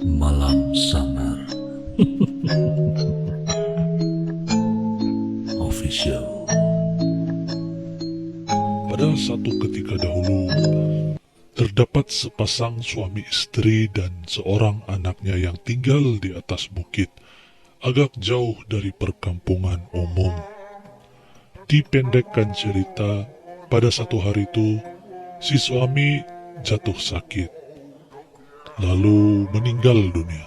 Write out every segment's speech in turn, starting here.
Malam Samar Official. Pada satu ketika dahulu, terdapat sepasang suami istri dan seorang anaknya yang tinggal di atas bukit, agak jauh dari perkampungan umum. Dipendekkan cerita, pada satu hari itu, si suami jatuh sakit, lalu meninggal dunia.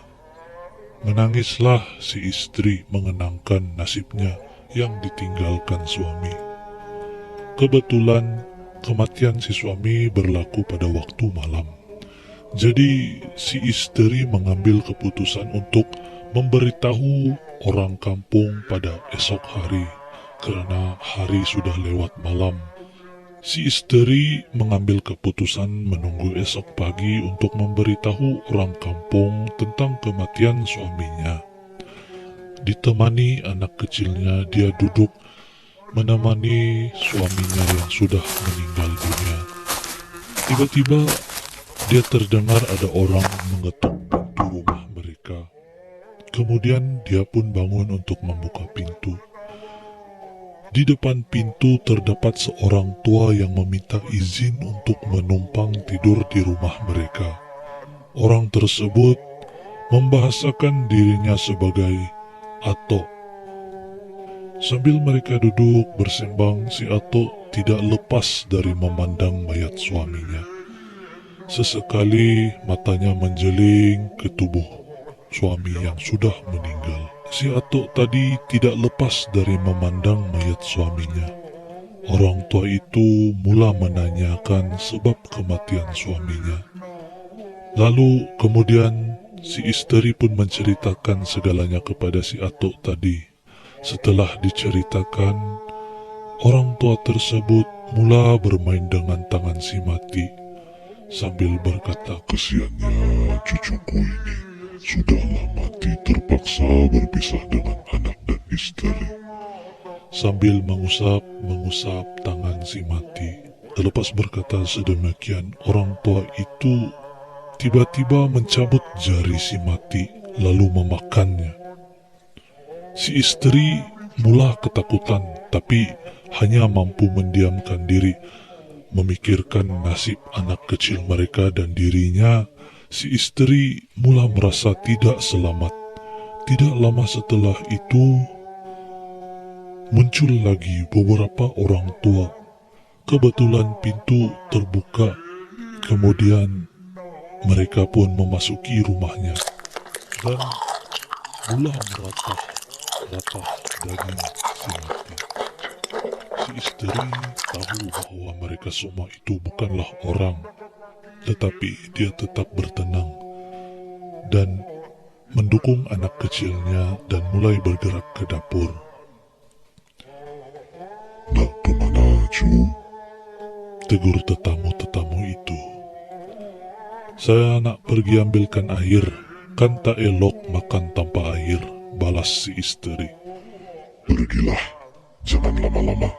Menangislah si istri mengenangkan nasibnya yang ditinggalkan suami. Kebetulan kematian si suami berlaku pada waktu malam. Jadi si istri mengambil keputusan untuk memberitahu orang kampung pada esok hari, karena hari sudah lewat malam. Si istri mengambil keputusan menunggu esok pagi untuk memberitahu orang kampung tentang kematian suaminya. Ditemani anak kecilnya, dia duduk menemani suaminya yang sudah meninggal dunia. Tiba-tiba dia terdengar ada orang mengetuk pintu rumah mereka. Kemudian dia pun bangun untuk membuka pintu. Di depan pintu terdapat seorang tua yang meminta izin untuk menumpang tidur di rumah mereka. Orang tersebut membahasakan dirinya sebagai Ato. Sambil mereka duduk bersembang, si Ato tidak lepas dari memandang mayat suaminya. Sesekali matanya menjeling ke tubuh suami yang sudah meninggal. Si Ato tadi tidak lepas dari memandang mayat suaminya. Orang tua itu mula menanyakan sebab kematian suaminya. Lalu kemudian si istri pun menceritakan segalanya kepada si Ato tadi. Setelah diceritakan, orang tua tersebut mula bermain dengan tangan si mati sambil berkata, Kesiannya cucuku ini sudahlah mati terpaksa berpisah dengan anak dan istri. sambil mengusap tangan si mati. Terlepas berkata sedemikian, orang tua itu tiba-tiba mencabut jari si mati lalu memakannya. Si istri mula ketakutan, tapi hanya mampu mendiamkan diri, memikirkan nasib anak kecil mereka dan dirinya. Si istri mula merasa tidak selamat. Tidak lama setelah itu, muncul lagi beberapa orang tua. Kebetulan pintu terbuka, kemudian mereka pun memasuki rumahnya dan mula meratah daging si mati. Si istri tahu bahwa mereka semua itu bukanlah orang, tetapi dia tetap bertenang dan mendukung anak kecilnya dan mulai bergerak ke dapur. Nak kemana, cu? Tegur tetamu-tetamu itu. Saya nak pergi ambilkan air, kan tak elok makan tanpa air, balas si istri. Pergilah, jangan lama-lama.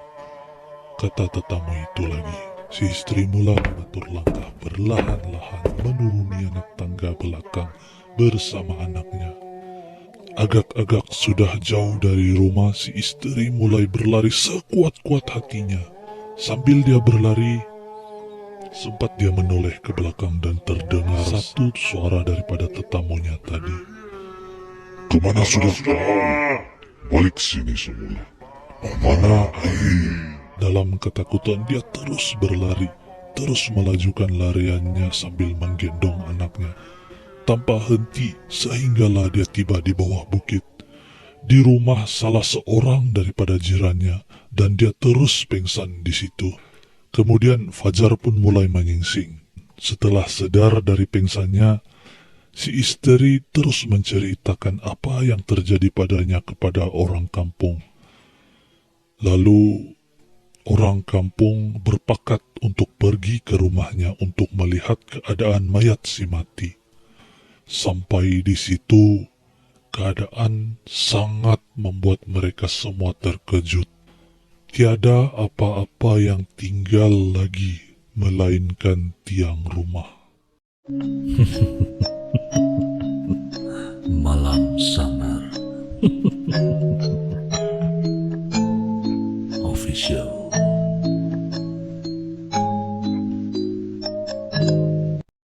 Kata tetamu itu lagi. Si istri mula mengatur langkah perlahan-lahan menuruni anak tangga belakang bersama anaknya. Agak-agak sudah jauh dari rumah, si istri mulai berlari sekuat-kuat hatinya. Sambil dia berlari, sempat dia menoleh ke belakang dan terdengar satu suara daripada tetamunya tadi. Kemana sudah kau? Balik sini semula. Mana air? Dalam ketakutan dia terus berlari, terus melajukan lariannya sambil menggendong anaknya. Tanpa henti sehinggalah dia tiba di bawah bukit, di rumah salah seorang daripada jirannya, dan dia terus pingsan di situ. Kemudian fajar pun mulai menyingsing. Setelah sedar dari pingsannya, si istri terus menceritakan apa yang terjadi padanya kepada orang kampung. Lalu orang kampung berpakat untuk pergi ke rumahnya untuk melihat keadaan mayat si mati. Sampai di situ, keadaan sangat membuat mereka semua terkejut. Tiada apa-apa yang tinggal lagi melainkan tiang rumah. Malam Samar Official.